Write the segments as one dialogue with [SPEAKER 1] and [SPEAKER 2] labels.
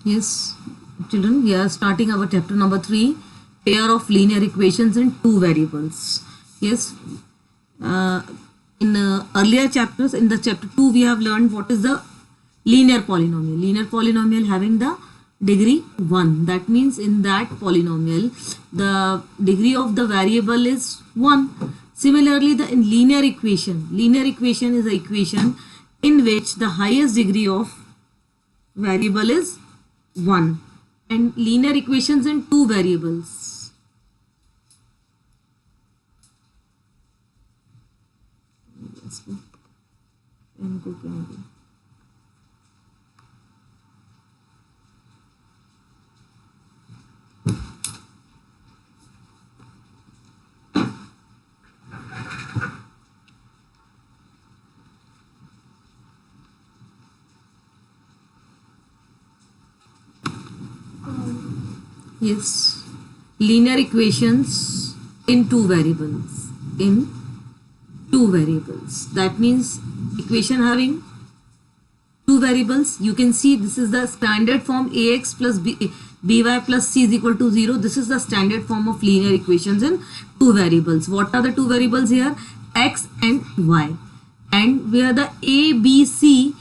[SPEAKER 1] Yes, children, we are starting our chapter number 3, pair of linear equations in two variables. Yes, uh, in earlier chapters, in the chapter 2, we have learned what is the linear polynomial. Linear polynomial having the degree 1. That means in that polynomial, the degree of the variable is 1. Similarly, the in linear equation is an equation in which the highest degree of variable is 1, and linear equations in two variables. Yes, linear equations in two variables. In two variables. That means equation having two variables. You can see this is the standard form ax plus by plus c is equal to 0. This is the standard form of linear equations in two variables. What are the two variables here? X and y. And where the a, b, c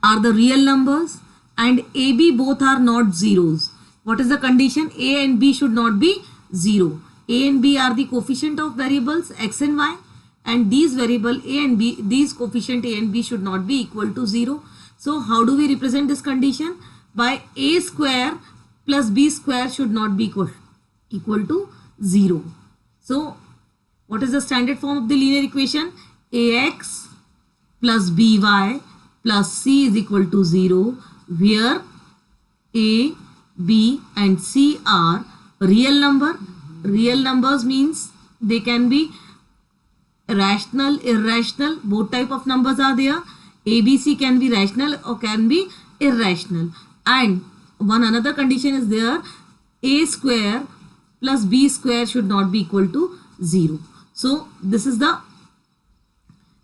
[SPEAKER 1] are the real numbers, and a, b both are not zeros. What is the condition? A and b should not be 0. A and b are the coefficient of variables x and y, and these variable a and b, these coefficient a and b should not be equal to 0. So how do we represent this condition? By a square plus b square should not be equal to 0. So what is the standard form of the linear equation? Ax plus by plus c is equal to 0, where a, b and c are real number. Real numbers means they can be rational, irrational, both type of numbers are there. A, B, C can be rational or can be irrational. And one another condition is there, a square plus b square should not be equal to 0. So this is the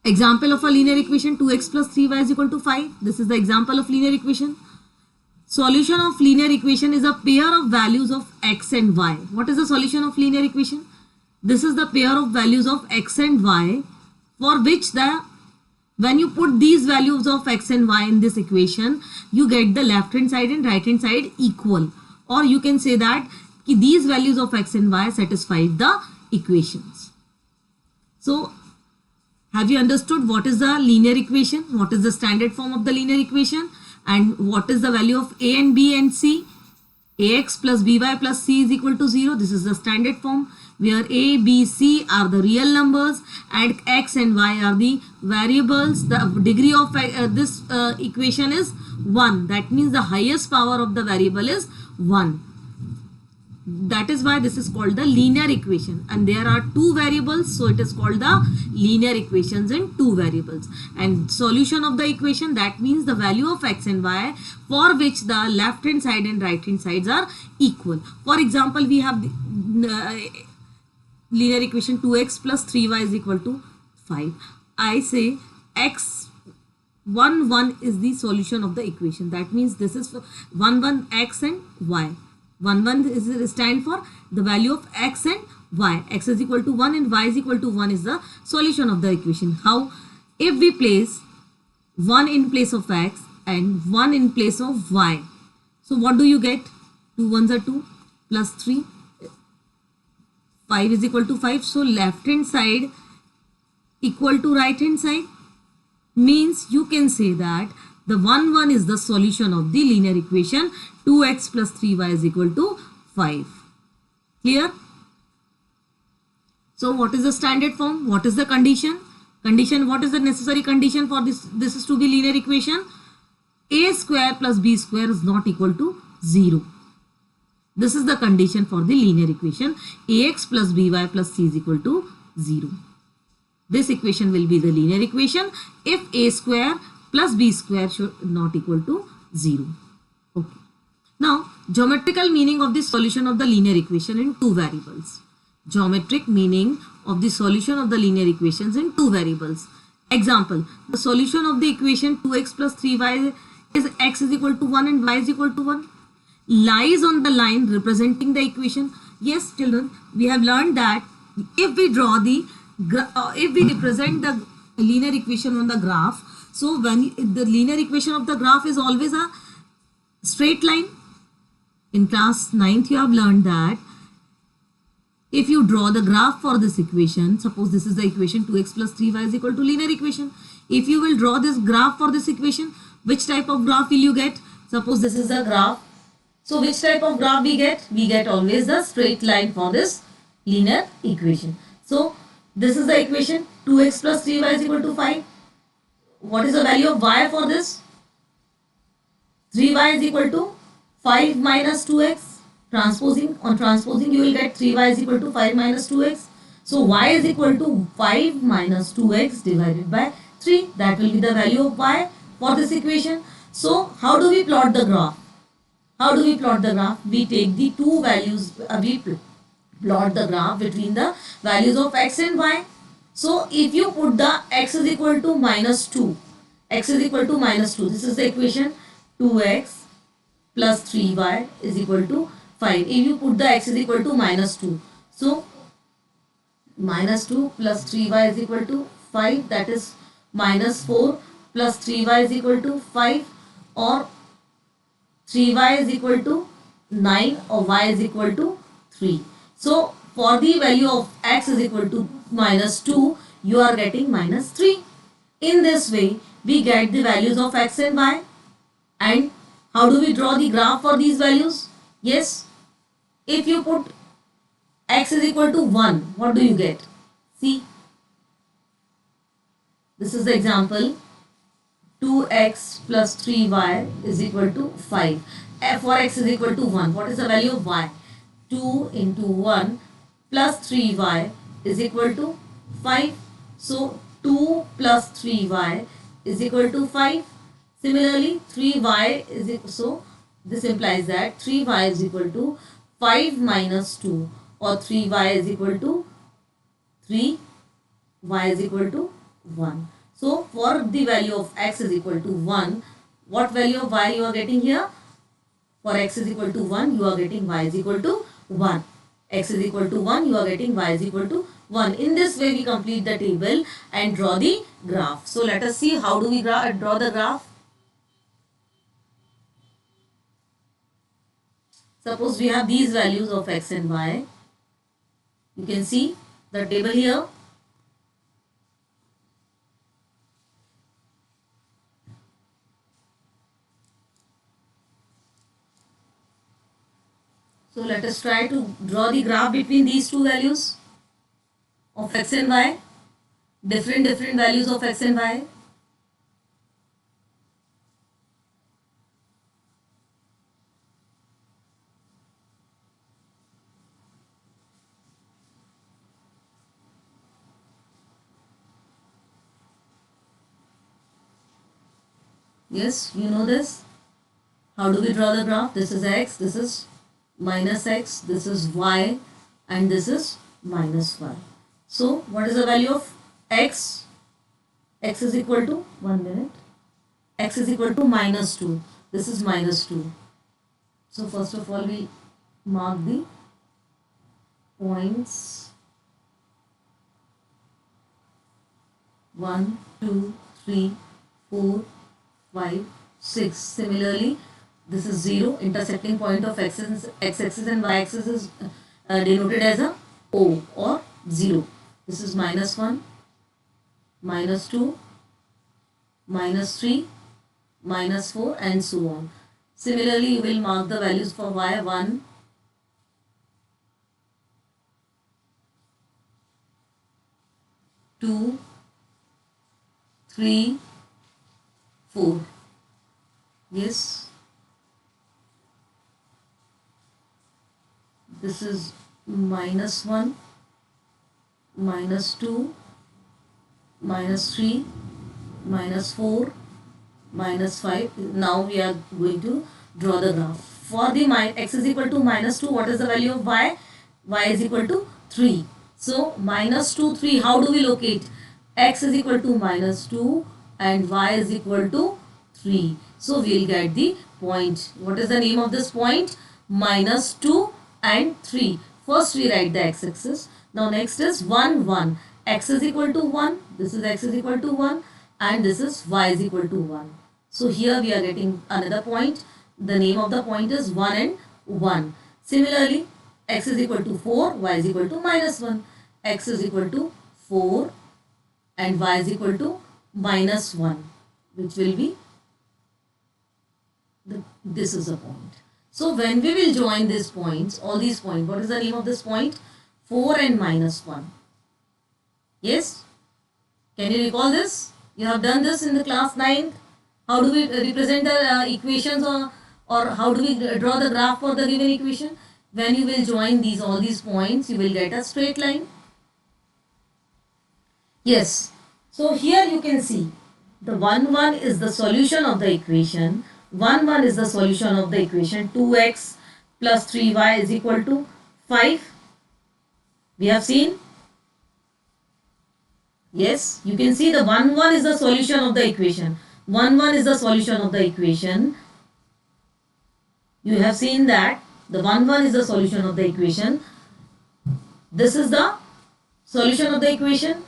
[SPEAKER 1] example of a linear equation. 2x plus 3y is equal to 5. This is the example of linear equation. Solution of linear equation is a pair of values of x and y. What is the solution of linear equation? This is the pair of values of x and y for which when you put these values of x and y in this equation, you get the left hand side and right hand side equal. Or you can say that these values of x and y satisfy the equations. So have you understood what is the linear equation? What is the standard form of the linear equation? And what is the value of a and b and c? Ax plus by plus c is equal to 0. This is the standard form, where a, b, c are the real numbers and x and y are the variables. The degree of this equation is 1. That means the highest power of the variable is 1. That is why this is called the linear equation, and there are two variables, so it is called the linear equations in two variables. And solution of the equation, that means the value of x and y for which the left hand side and right hand sides are equal. For example, we have the linear equation 2x plus 3y is equal to 5. I say x 1 is the solution of the equation. That means this is 1 x and y. 1 is stand for the value of x and y. X is equal to 1 and y is equal to 1 is the solution of the equation. How? If we place 1 in place of x and 1 in place of y, so what do you get? 2 ones are 2 plus 3, 5 is equal to 5. So left hand side equal to right hand side, means you can say that the 1 is the solution of the linear equation 2x plus 3y is equal to 5. Clear? So what is the standard form? What is the condition? What is the necessary condition for this? This is to be linear equation. A square plus b square is not equal to 0. This is the condition for the linear equation. Ax plus by plus c is equal to 0. This equation will be the linear equation if a square plus b square should not equal to 0. Okay. Now, geometrical meaning of the solution of the linear equation in two variables. Geometric meaning of the solution of the linear equations in two variables. Example, the solution of the equation 2x plus 3y is x is equal to 1 and y is equal to 1 lies on the line representing the equation. Yes, children, we have learned that if we draw the, if we represent the linear equation on the graph, so when the linear equation of the graph is always a straight line. In class 9th, you have learned that if you draw the graph for this equation, suppose this is the equation 2x plus 3y is equal to linear equation. If you will draw this graph for this equation, which type of graph will you get? Suppose this is the graph. So which type of graph we get? We get always the straight line for this linear equation. So this is the equation 2x plus 3y is equal to 5. What is the value of y for this? 3y is equal to 5 minus 2x. Transposing, on transposing you will get 3y is equal to 5 minus 2x. So y is equal to 5 minus 2x divided by 3. That will be the value of y for this equation. So how do we plot the graph? How do we plot the graph? We take the two values, we plot the graph between the values of x and y. So if you put the x is equal to minus 2, x is equal to minus 2, this is the equation 2x plus 3y is equal to 5. If you put the x is equal to minus 2, so minus 2 plus 3y is equal to 5, that is minus 4 plus 3y is equal to 5, or 3y is equal to 9, or y is equal to 3. So for the value of x is equal to minus 2, you are getting minus 3. In this way, we get the values of x and y. And how do we draw the graph for these values? Yes, if you put x is equal to 1, what do you get? See, this is the example 2x plus 3y is equal to 5. For x is equal to 1, what is the value of y? 2 into 1 plus 3y is equal to 5. So 2 plus 3y is equal to 5. Similarly, 3y is equal, so this implies that 3y is equal to 5 minus 2, or 3y is equal to 3, y is equal to 1. So for the value of x is equal to 1, what value of y you are getting here? For x is equal to 1, you are getting y is equal to 1. X is equal to 1, you are getting y is equal to 1. In this way, we complete the table and draw the graph. So let us see how do we draw the graph. Suppose we have these values of x and y. You can see the table here. So let us try to draw the graph between these two values of x and y. Different values of x and y. Yes, you know this. How do we draw the graph? This is x, this is minus x, this is y, and this is minus y. So what is the value of x? X is equal to, 1 minute, x is equal to minus 2. This is minus 2. So first of all, we mark the points 1, 2, 3, 4, 5, 6. Similarly, this is 0. Intersecting point of x-axis and y-axis is denoted as a O or 0. This is minus 1, minus 2, minus 3, minus 4, and so on. Similarly, you will mark the values for y. 1, 2, 3, 4. Yes. This is minus 1, minus 2, minus 3, minus 4, minus 5. Now we are going to draw the graph. For the x is equal to minus 2, what is the value of y? Y is equal to 3. So minus 2, 3, how do we locate? x is equal to -2 and y is equal to 3. So we'll get the point. What is the name of this point? -2 and 3. First we write the x-axis. Now next is 1, 1. X is equal to 1. This is x is equal to 1 and this is y is equal to 1. So here we are getting another point. The name of the point is 1 and 1. Similarly, x is equal to 4, y is equal to -1. X is equal to 4 and y is equal to -1, which will be this is the point. So when we will join these points, all these points, what is the name of this point? 4 and -1. Yes? Can you recall this? You have done this in the class 9th. How do we represent the equations, or how do we draw the graph for the given equation? When you will join all these points, you will get a straight line. Yes. So here you can see the 1, 1 is the solution of the equation. 1, 1 is the solution of the equation. 2x plus 3y is equal to 5. We have seen. Yes, you can see the 1, 1 is the solution of the equation. 1, 1 is the solution of the equation. You have seen that the 1, 1 is the solution of the equation. This is the solution of the equation.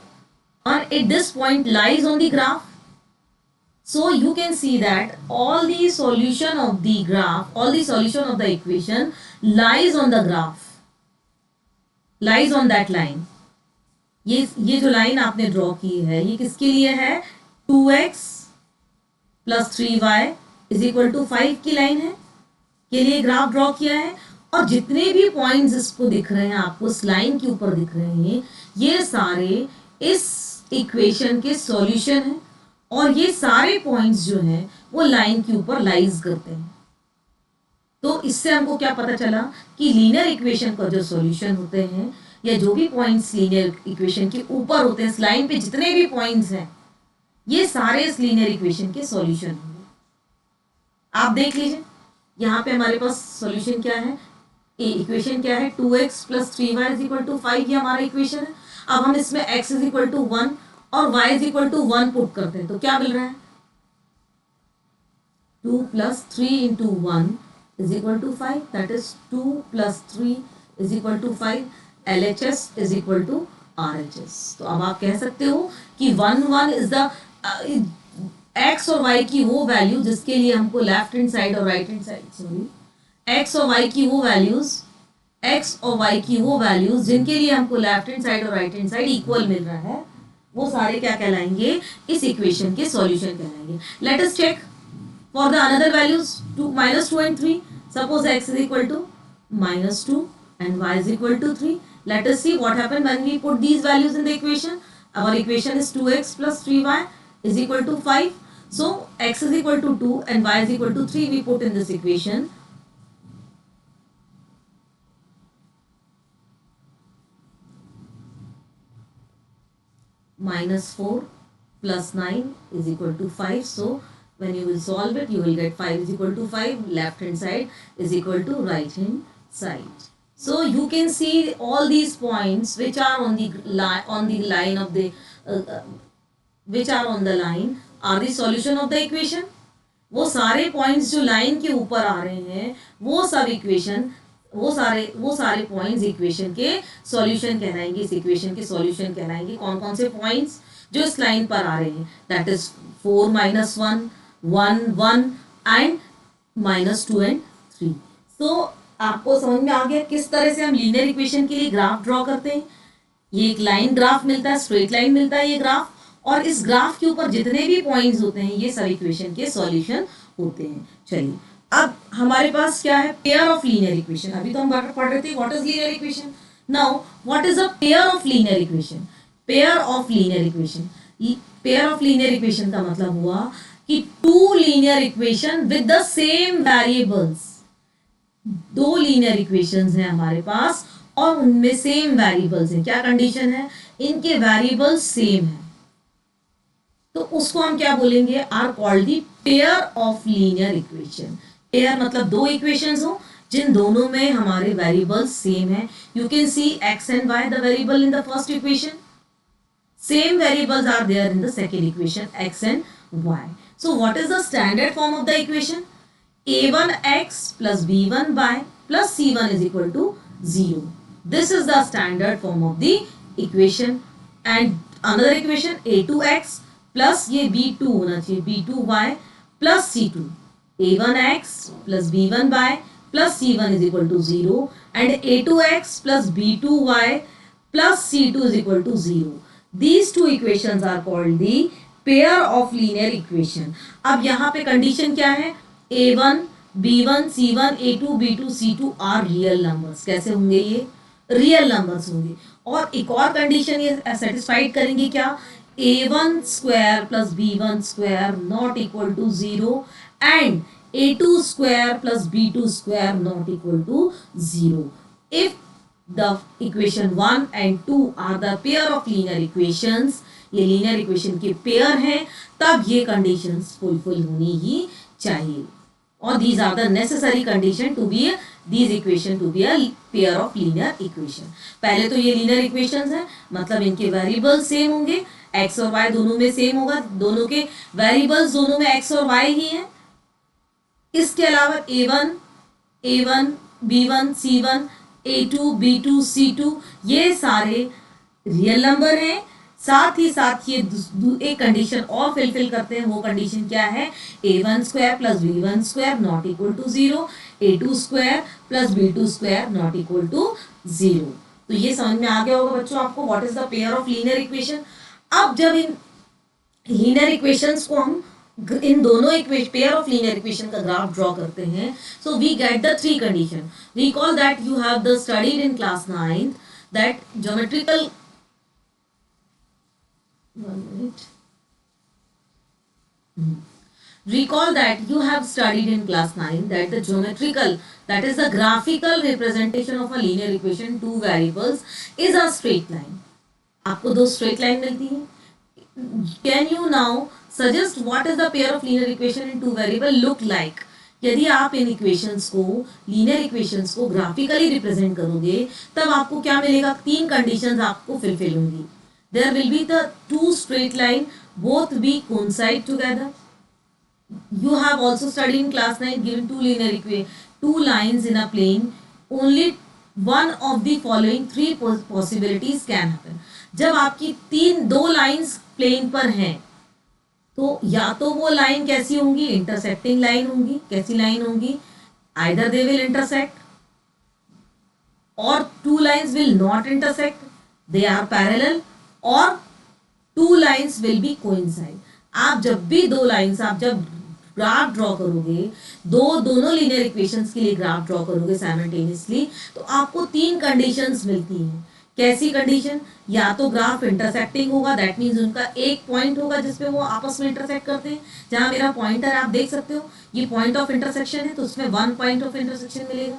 [SPEAKER 1] And at this point lies on the graph. So you can see that all the solution of the graph, all the solution of the equation lies on the graph, lies on that line. ये जो line आपने draw की है, ये किसके लिए है? 2x plus 3y is equal to 5 की लाइन है, के लिए ग्राफ ड्रॉ किया है. और जितने भी पॉइंट्स इसको दिख रहे हैं, आपको इस लाइन के ऊपर दिख रहे हैं, ये सारे इस इक्वेशन के सॉल्यूशन हैं. और ये सारे पॉइंट्स जो हैं वो लाइन के ऊपर लाइज करते हैं. तो इससे हमको क्या पता चला कि लीनियर इक्वेशन का जो सॉल्यूशन होते हैं, या जो भी पॉइंट्स लीनियर इक्वेशन के ऊपर होते हैं, इस लाइन पे जितने भी पॉइंट्स हैं, ये सारे इस लीनियर इक्वेशन के सॉल्यूशन होंगे. आप देख लीजिए यहाँ पे हमारे पास सॉल्यूशन क्या है, इक्वेशन क्या है? 2x plus 3y is equal to 5. ये हमारा इक्वेशन है. अब हम इसमें x इज इक्वल टू 1 और y is equal to 1 put करते हैं, तो क्या मिल रहा है? 2 plus 3 into 1 is equal to 5. That is 2 plus 3 is equal to 5. LHS is equal to RHS. तो अब आप कह सकते हो कि 1, 1 इज द x और y की वो वैल्यू जिसके लिए हमको लेफ्ट हैंड साइड और right hand side, sorry, x और y की वो वैल्यूज, x और y की वो वैल्यूज जिनके लिए हमको लेफ्ट हैंड साइड और राइट हैंड साइड इक्वल मिल रहा है, वो सारे क्या कहलाएंगे? इस इक्वेशन के सॉल्यूशन कहलाएंगे. Let us check for the another values. -2 and 3. Suppose x is equal to -2 and y is equal to 3. Let us see what happened when we put these values in the equation. Our equation is 2x plus 3y is equal to 5. So x is equal to 2 and y is equal to 3 we put in this equation. -4 plus 9 is equal to 5. So when you will solve it, you will get 5 is equal to 5. Left hand side is equal to right hand side. So you can see all these points which are on the line of the which are on the line are the solution of the equation. वो सारे points जो line के ऊपर आ रहे हैं, वो सब equation, वो सारे points equation के solution कहलाएंगे. इस equation के solution कहलाएंगे. कौन कौन से points जो इस line पर आ रहे हैं? That is 4 minus 1, 1 1 and -2 and 3. So आपको समझ में आ गया किस तरह से हम लीनियर इक्वेशन के लिए ग्राफ ड्रॉ करते हैं. ये एक लाइन ग्राफ मिलता है, स्ट्रेट लाइन मिलता है ये ग्राफ, और इस ग्राफ के ऊपर जितने भी पॉइंट्स होते हैं ये सब इक्वेशन के सॉल्यूशन होते हैं. चलिए अब हमारे पास क्या है? Pair of linear equation. अभी तो हम पढ़ रहे थे what is linear equation. Now what is a pair of linear equation? Pair of linear equation, pair of linear equation का मतलब हुआ कि two linear equation with the same variables. दो लीनियर इक्वेशंस हैं हमारे पास और उनमें सेम वेरिएबल्स हैं. क्या कंडीशन है? इनके वेरिएबल्स सेम है, तो उसको हम क्या बोलेंगे? Are called the pair of linear equation. Pair मतलब दो इक्वेशंस हो जिन दोनों में हमारे वेरिएबल्स सेम है. You can see x and y the variable in the first equation. Same variables are there in the second equation, x and y. So what is the standard form of the equation? a1x plus b1y plus c1 is equal to 0. This is the standard form of the equation. And another equation, a2x plus ये b2 होना चाहिए, b2y plus c2. a1x plus b1y plus c1 is equal to 0 and a2x plus b2y plus c2 is equal to 0. These two equations are called the pair of linear equation. अब यहाँ पे condition क्या है? a1, b1, c1, a2, b2, c2 are real numbers. कैसे होंगे ये? Real numbers होंगे. और एक और कंडीशन ये सेटिस्फाइड करेंगे क्या? a1 square plus b1 square not equal to 0 एंड a2 square plus b2 square not equal to 0. If the equation 1 and 2 are the pair of linear equations, ये linear equation के pair हैं, तब ये conditions fulfill होनी ही चाहिए. और these are the necessary condition to be these equation to be a pair of linear equation. पहले तो ये linear equations हैं, मतलब इनके variables same होंगे, x और y दोनों में same होगा, दोनों के variables दोनों में x और y ही हैं. इसके अलावा a1, b1, c1, a2, b2, c2 ये सारे रियल नंबर हैं. साथ ही साथ ये एक कंडीशन और फिलफिल करते हैं. वो कंडीशन क्या है? a1 square plus b1 square not equal to 0, a2 square plus b2 square not equal to 0. तो ये समझ में आ गया होगा बच्चों आपको what is the pair of linear equation. अब जब इन लीनियर इक्वेशंस को हम इन दोनों पेयर ऑफ लीनियर इक्वेशन का ग्राफ ड्रॉ करते हैं, so we get the three condition. Recall that you have the studied in class 9 that geometrical, one minute. Recall that you have studied in class 9 that the geometrical, that is the graphical representation of a linear equation, two variables, is a straight line. आपको दो straight line मिलती है. Can you now suggest what is the pair of linear equation in two variable look like? यदि आप इन equations को, linear equations को graphically represent करोगे तब आपको क्या मिलेगा? तीन कंडीशंस आपको फुलफिल होंगी. There will be the two straight line, both be coincide together. You have also studied in class 9 given two linear equation, two lines in a plane. Only one of the following three possibilities can happen. जब आपकी दो lines plane पर हैं तो या तो वो line कैसी होंगी? इंटरसेक्टिंग लाइन होंगी. कैसी लाइन होंगी? Either they will intersect or two lines will not intersect, they are parallel, और two lines will be coincide. आप जब भी दो लाइन्स, आप जब ग्राफ ड्रॉ करोगे, दोनों लीनियर इक्वेशंस के लिए ग्राफ ड्रॉ करोगे साइमल्टेनियसली, तो आपको तीन कंडीशंस मिलती हैं. कैसी कंडीशन? या तो ग्राफ इंटरसेक्टिंग होगा, दैट मीन्स उनका एक पॉइंट होगा जिसपे वो आपस में इंटरसेक्ट करते हैं. जहां मेरा पॉइंटर आप देख सकते हो, ये पॉइंट ऑफ इंटरसेक्शन है, तो उसमें वन पॉइंट ऑफ इंटरसेक्शन मिलेगा.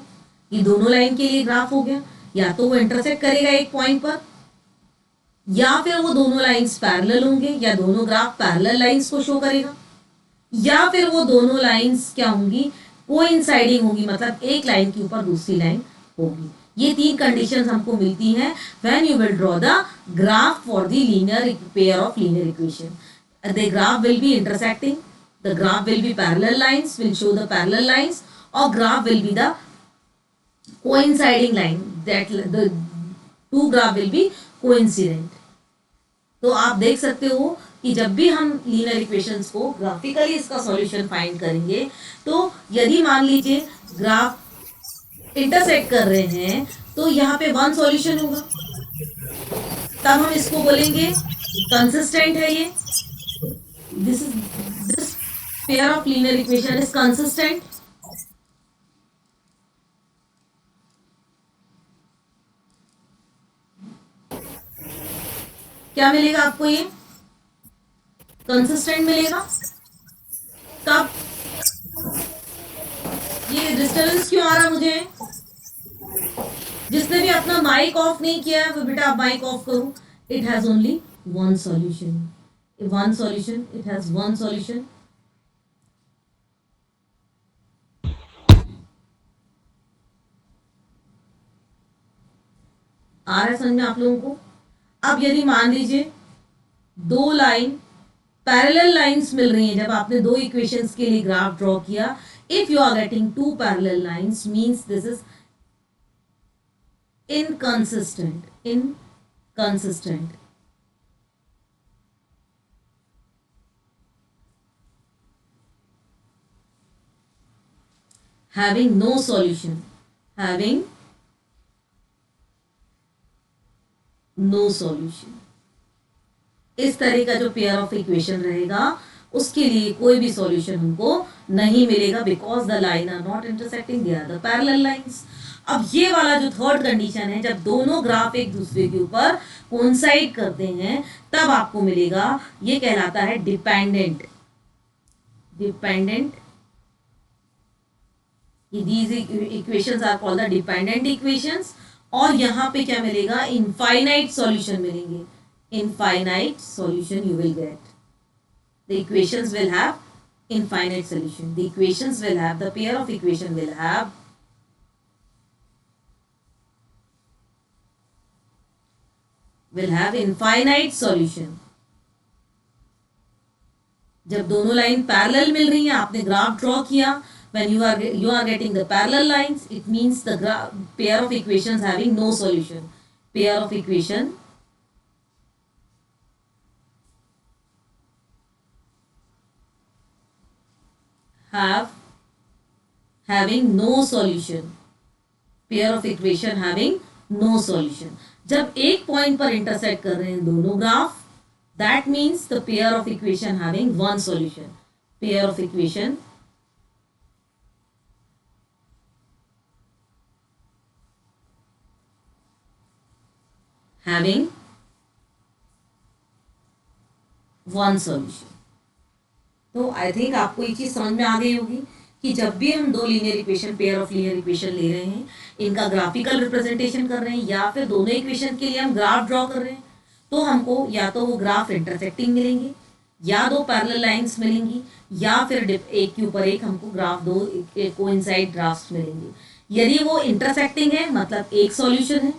[SPEAKER 1] ये दोनों लाइन के लिए ग्राफ हो गया. या तो वो इंटरसेक्ट करेगा एक पॉइंट पर, या फिर वो दोनों लाइंस पैरेलल होंगे, या दोनों ग्राफ पैरेलल लाइंस को शो करेगा, या फिर वो दोनों लाइंस क्या होंगी? कोइंसाइडिंग होंगी, मतलब एक लाइन के ऊपर दूसरी लाइन होगी. ये तीन कंडीशंस हमको मिलती हैं when you will draw the graph for the linear pair of linear equation. The graph will be intersecting, the graph will be parallel lines, will show the parallel lines, और graph will be the coinciding line, that the two graph will be coincident. तो आप देख सकते हो कि जब भी हम लीनियर इक्वेशंस को ग्राफिकली इसका सॉल्यूशन फाइंड करेंगे, तो यदि मान लीजिए ग्राफ इंटरसेक्ट कर रहे हैं तो यहाँ पे वन सॉल्यूशन होगा, तब हम इसको बोलेंगे कंसिस्टेंट है. ये this pair of linear equation is consistent. क्या मिलेगा आपको? ये कंसिस्टेंट मिलेगा. कब? ये डिस्टर्बेंस क्यों आ रहा मुझे? जिसने भी अपना माइक ऑफ नहीं किया है वो बेटा आप माइक ऑफ करो. It has only one solution, one solution, it has one solution. आ रहा है समझ में आप लोगों को? अब यदि मान लीजिए दो लाइन पैरेलल लाइंस मिल रही हैं, जब आपने दो इक्वेशंस के लिए ग्राफ ड्रॉ किया, if you are getting to parallel lines means this is inconsistent. Having no solution, having no solution. इस तरह का जो पेयर ऑफ इक्वेशन रहेगा उसके लिए कोई भी सॉल्यूशन हमको नहीं मिलेगा, because the line are not intersecting, they are the parallel lines. अब ये वाला जो थर्ड कंडीशन है, जब दोनों ग्राफ एक दूसरे के ऊपर कोइंसाइड करते हैं तब आपको मिलेगा, ये कहलाता है dependent. These equations are called the dependent equations. और यहाँ पे क्या मिलेगा, इनफाइनाइट सॉल्यूशन मिलेंगे. Infinite solution you will get. The equations will have infinite solution. The equations will have, the pair of equation will have infinite solution. जब दोनों line parallel मिल रही हैं, आपने ग्राफ ड्रॉ किया, when you are getting the parallel lines, it means the pair of equations having no solution. Pair of equation having no solution. Pair of equation having no solution. जब एक point पर intersect कर रहे हैं दोनों graph, that means the pair of equation having one solution. Pair of equation having one solution. तो I think आपको ये चीज समझ में आ गई होगी कि जब भी हम दो linear equation, pair of linear equation ले रहे हैं, इनका ग्राफिकल रिप्रेजेंटेशन कर रहे हैं या फिर दोनों इक्वेशन के लिए हम ग्राफ ड्रॉ कर रहे हैं, तो हमको या तो वो ग्राफ इंटरसेक्टिंग मिलेंगे, या दो पैरेलल लाइंस मिलेंगी, या फिर एक के ऊपर एक हमको ग्राफ, दो कोइंसाइड ग्राफ्स मिलेंगे. यदि वो इंटरसेक्टिंग है मतलब एक सॉल्यूशन है,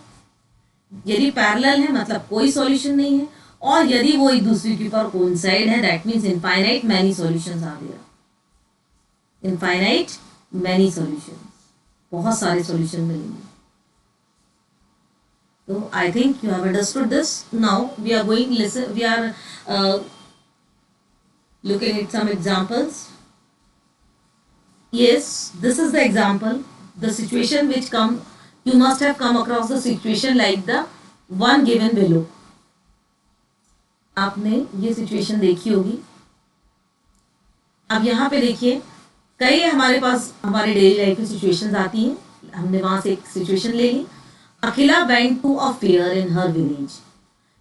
[SPEAKER 1] यदि पैरेलल है मतलब कोई सॉल्यूशन नहीं है, और यदि वो एक दूसरे के ऊपर कोइंसाइड है, that means infinite many solutions आ गया. इनफाइनाइट मैनी सॉल्यूशंस, बहुत सारे सॉल्यूशन मिलेंगे. तो I think you have understood this. Now we are going listen, we are looking at some examples. Yes, this is the example, the situation which come, you must have come across the situation like the one given below. आपने ये situation देखी होगी. अब यहाँ पे देखिए, कई हमारे पास हमारे डेली लाइफ की सिचुएशंस आती हैं. हमने वहां से एक सिचुएशन ले ली. Akhila went to a fair in her village.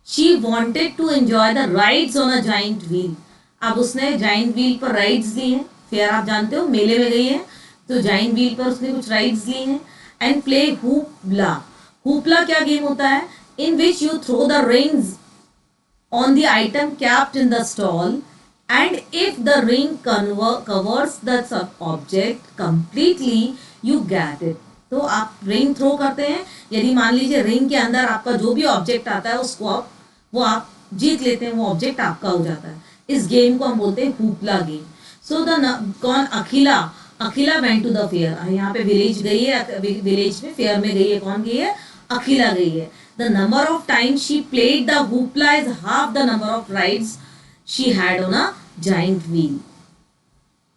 [SPEAKER 1] She wanted to enjoy the rides on a giant wheel. अब उसने जाइंट व्हील पर राइड्स ली हैं. फेयर आप जानते हो, मेले में गई है, तो जाइंट व्हील पर उसने कुछ राइड्स ली हैं. And play hoopla. हुपला क्या गेम होता है, in which you throw the rings on the item kept in the stall, and if the ring covers the object completely you get it. तो आप रिंग थ्रो करते हैं, यदि मान लीजिए रिंग के अंदर आपका जो भी ऑब्जेक्ट आता है उसको आप जीत लेते हैं, वो ऑब्जेक्ट आपका हो जाता है. इस गेम को हम बोलते हैं हुपला गेम. सो कौन, Akhila went to the fair. यहाँ पे विलेज गई है, विलेज में फेयर में गई है, कौन गई है, अखिला गई है. The number of times she played the hoopla is half the number of rides she had on a giant wheel.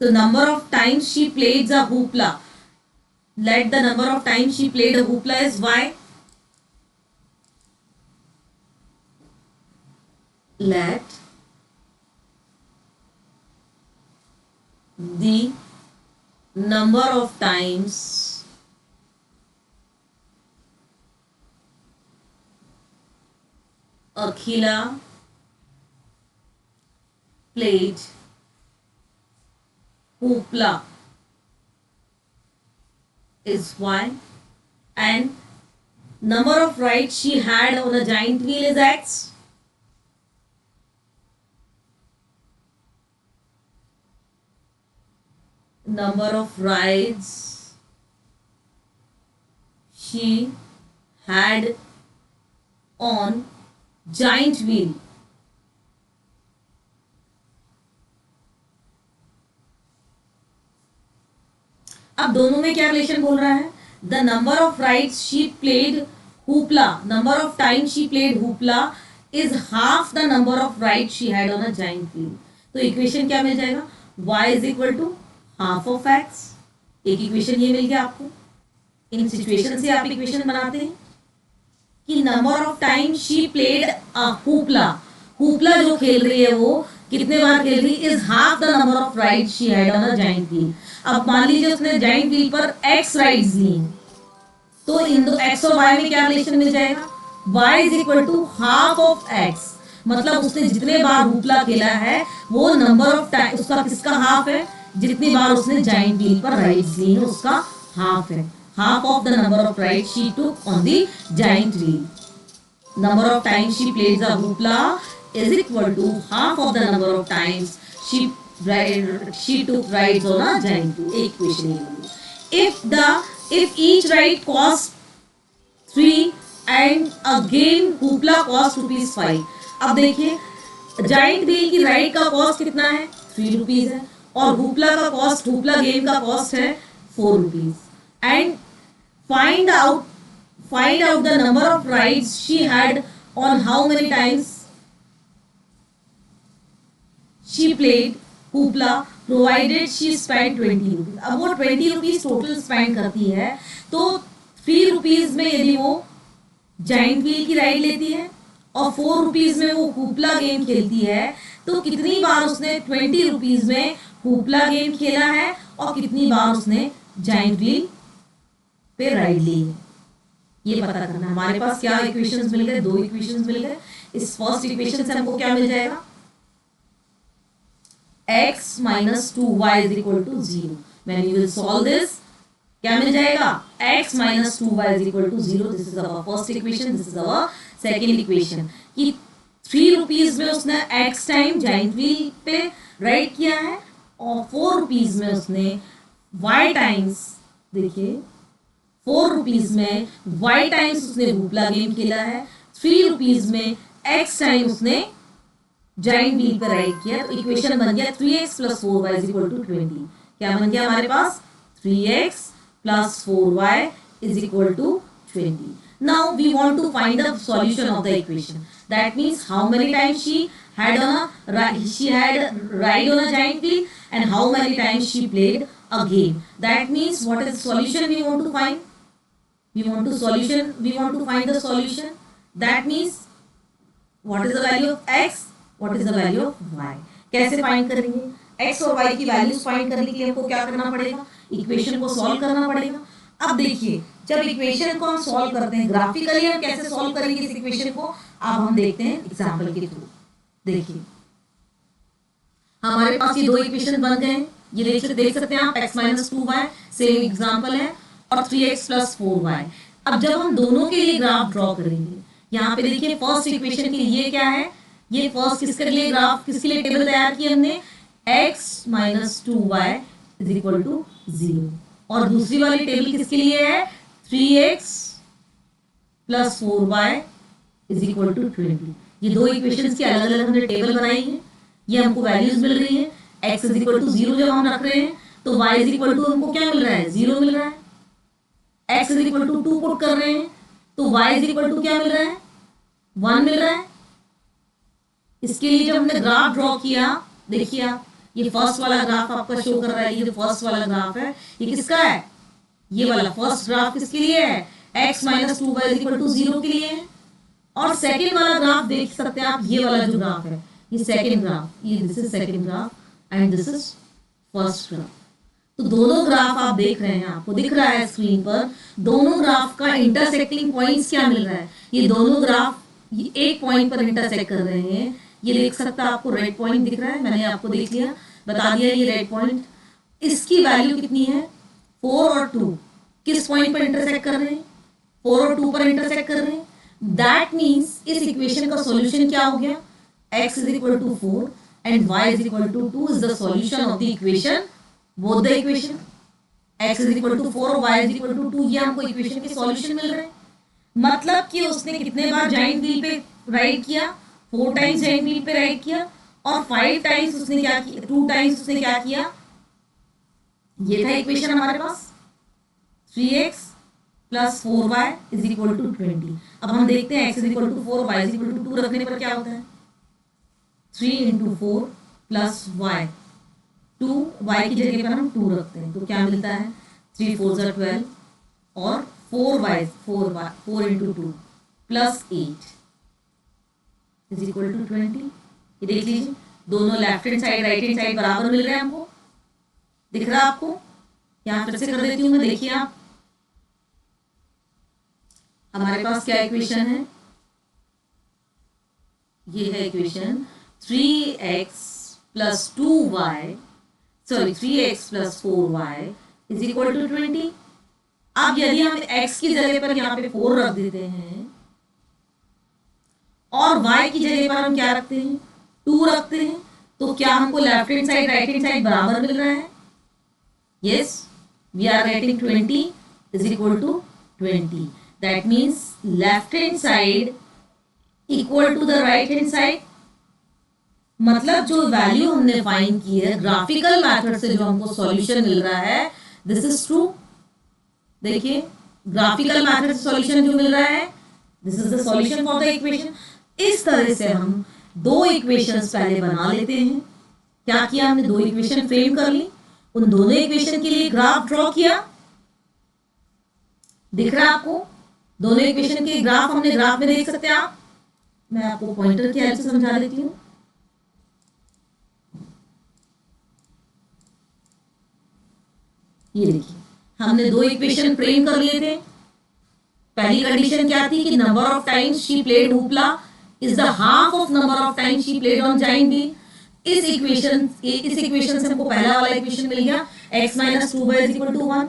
[SPEAKER 1] The number of times she played the hoopla. Let the number of times she played a hoopla is y. Let the number of times Akhila played hoopla is y, and number of rides she had on a giant wheel is x. Number of rides she had on giant wheel अब दोनों में क्या relation बोल रहा है, the number of rides she played hoopla, number of time she played hoopla is half the number of ride she had on a giant wheel. तो equation क्या मिल जाएगा, y is equal to half of x। एक equation ये मिल गया आपको। इन situation से आप इक्वेशन बनाते हैं कि number of time she played hoopla, hoopla जो खेल रही है वो कितने बार खेल रही है, is half the number of ride she had on a giant wheel. अब मान लीजिए उसने जाइंट व्हील पर x राइड्स ली, तो इन दो x और y में क्या रिलेशन मिल जाएगा, y is equal to half of x। मतलब उसने जितने बार हुपला खेला है वो नंबर ऑफ टाइम उसका किसका हाफ है, जितनी बार उसने जाइंट व्हील पर राइड्स ली है उसका हाफ है, half of the number of rides she took on the giant wheel. Number of times she played the hoopla is equal to half of the number of times she took rides on a giant wheel. Equation. If each ride cost 3 and again hoopla cost ₹5. अब देखिए giant wheel की ride का cost कितना है, 3 rupees है, और hoopla का cost, hoopla game का कॉस्ट है 4 rupees. And find out the number of rides she had on how many times she played hoopla provided she spent 20 rupees। अब वो 20 rupees टोटल स्पेंड करती है, तो 3 रुपीज में यदि वो जाइंट व्हील की राइड लेती है और 4 रुपीज में वो हुपला गेम खेलती है, तो कितनी बार उसने 20 रुपीज में हुपला गेम खेला है और कितनी बार उसने जाइंट व्हील पे राइड ली है, ये पता करना। हमारे पास क्या इक्वेशंस मिल गए, 2 इक्वेशंस मिल गए। इस फर्स्ट इक्वेशन से हमको क्या मिल जाएगा, x minus 2y is equal to 0। When you will solve this, क्या मिल जाएगा, x minus 2y is equal to 0। This is our first equation, this is our second equation। कि 3 रुपीज में उसने x टाइम जाइंट व्हील पे ride किया है और 4 रुपीज में उसने y टाइम्स, देखिए 4 रुपीज में y टाइम्स उसने हुपला गेम खेला है, 3 रुपीज में x टाइम उसने जाइंट व्हील पर राइड किया। तो इक्वेशन बन गया 3x plus 4y is equal to 20। क्या बन गया हमारे पास, 3x plus 4y is equal to 20। Now we want to find the solution of the equation. That means how many times she had ride on a giant wheel and how many times she played a game. That means what is the solution we want to find? We want to find the solution. That means what is the value of x, what is the value of y। कैसे find करेंगे, x और y की values find करने के लिए हमको क्या करना पड़ेगा, इक्वेशन को सॉल्व करना पड़ेगा। अब देखिए जब इक्वेशन को हम सॉल्व करते हैं ग्राफिकली, हम कैसे सॉल्व करेंगे इस इक्वेशन को, अब हम देखते हैं एग्जांपल के थ्रू। देखिए हमारे पास ये 2 इक्वेशन बन गए हैं, ये देख सकते हैं आप, x minus 2y same example है और 3x plus 4y। अब जब हम दोनों के लिए ग्राफ ड्रॉ करेंगे, यहाँ पे देखिए फर्स्ट इक्वेशन के लिए क्या है, ये फर्स्ट किसके लिए ग्राफ, किसके लिए टेबल तैयार की हमने, x minus 2y is equal to 0, और दूसरी वाली टेबल किसके लिए है, 3x plus 4y is equal to 20। ये 2 इक्वेशंस की अलग अलग हमने टेबल बनाई है, ये हमको वैल्यूज मिल रही है। x is equal to 0 जब हम रख रहे हैं तो y is equal to हमको क्या मिल रहा है, 0 मिल रहा है। x is equal to 2 put कर रहे हैं तो y is equal to क्या मिल रहा है, 1 मिल रहा है। इसके लिए जब हमने ग्राफ ड्रॉ किया, देखिए आप ये फर्स्ट वाला ग्राफ आपका शो कर रहा है, ये जो फर्स्ट वाला ग्राफ है ये किसका है, ये वाला फर्स्ट ग्राफ किसके लिए है, x minus 2y is equal to 0 के लिए है। और सेकेंड वाला ग्राफ देख सकते हैं आप, ये वाला जो ग्राफ है ये सेकेंड ग्राफ, ये this is second graph and this is first graph. तो दोनों ग्राफ आप देख रहे हैं, आपको दिख रहा है स्क्रीन पर, दोनों ग्राफ का इंटरसेक्टिंग पॉइंट्स क्या मिल रहा है, ये दोनों ग्राफ ये एक पॉइंट पर इंटरसेक्ट कर रहे हैं। ये देख सकता है आपको रेड पॉइंट दिख रहा है, मैंने आपको देख लिया बता दिया ये रेड पॉइंट, इसकी वैल्यू कितनी है, 4 और 2 किस पॉइंट पर इंटरसेक्ट कर रहे हैं, 4 और 2 पर इंटरसेक्ट कर रहे हैं। दैट मीन्स इस इक्वेशन का सॉल्यूशन क्या हो गया, x is equal to 4 and y is equal to 2 is the solution of the equation, both the equation x is equal to 4 और y is equal to 2, ये हमको इक्वेशन के solution मिल रहे हैं। मतलब कि उसने कितने बार जाइंट व्हील पे राइड किया, 4 टाइम्स जाइंट व्हील पे राइड किया और 5 टाइम्स उसने क्या किया, 2 टाइम्स उसने क्या किया, ये था इक्वेशन हमारे पास 3x plus 4y is equal to 20। अब हम देखते हैं x is equal to 4, y is equal to 2 रखने पर क्या होता है। 3 इंटू 4 प्लस y, 2 y की जगह पर हम 2 रखते हैं तो क्या मिलता है 3 4 ज़ा 12 और 4 into 2 plus 8 is equal to 20। ये देख लीजिए दोनों left hand side right hand side बराबर मिल रहे हैं हमको, दिख रहा है आपको। यहां फिर से कर देती हूं मैं, देखिए आप, हमारे पास क्या इक्वेशन है, ये है equation 3x plus 2y, sorry 3x plus 4y is equal to 20। अब यदि हम x की जगह पर यहाँ पे 4 रख देते हैं और y की जगह पर हम क्या रखते हैं 2 रखते हैं, तो क्या हमको left hand side right hand side बराबर मिल रहा है। Yes, we are getting 20 is equal to 20। That means left hand side equal to the right hand side. मतलब जो वैल्यू हमने फाइंड की है ग्राफिकल मेथड से जो हमको सॉल्यूशन मिल रहा है, दिस इज ट्रू। देखिए ग्राफिकल मेथड से सॉल्यूशन जो मिल रहा है, this is the solution for the equation. इस तरह से हम दो इक्वेशंस पहले बना लेते हैं। क्या किया हमने, दो इक्वेशन फ्रेम कर ली, उन दोनों इक्वेशन के लिए ग्राफ ड्रॉ किया, दिख रहा है आपको। दोनों इक्वेशन के ग्राफ हमने ग्राफ में देख सकते हैं आप, मैं आपको पॉइंटर की हेल्प से समझा देती हूं। ये देखिए हमने दो इक्वेशन फ्रेम कर लिए थे। पहली कंडीशन क्या थी कि number of times she played hoopla is the half of number of times she played on giant wheel. इस इक्वेशन से हमको पहला वाला इक्वेशन मिल गया x minus 2y is equal to 1,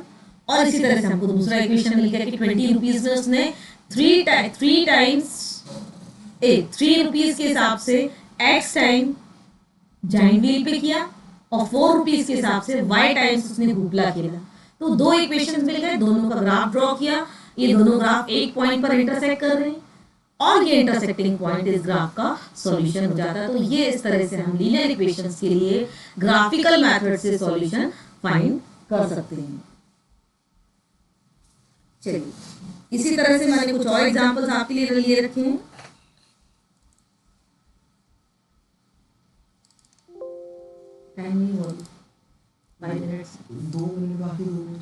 [SPEAKER 1] और इसी तरह से हमको दूसरा इक्वेशन मिल गया कि 20 रुपीज में उसने 3 रुपीज के हिसाब से x टाइम जाइंट व्हील पे किया और 4 रुपीज के हिसाब से y टाइम्स उसने होपला खेला। तो दो इक्वेशंस मिल गए, दोनों का ग्राफ ड्रॉ किया, ये दोनों ग्राफ एक पॉइंट पर इंटरसेक्ट कर रहे हैं और ये इंटरसेक्टिंग पॉइंट इस ग्राफ का सॉल्यूशन हो जाता है। तो ये इस तरह से हम लीनियर इक्वेशंस के लिए ग्राफिकल मेथड से सॉल्यूशन फाइंड कर सकते हैं। चलिए इसी तरह से मैंने कुछ और एग्जांपल्स आपके लिए लिए रखे हैं। टाइम नहीं हुआ, 5 मिनट्स, 2 मिनट बाकी, 2 मिनट।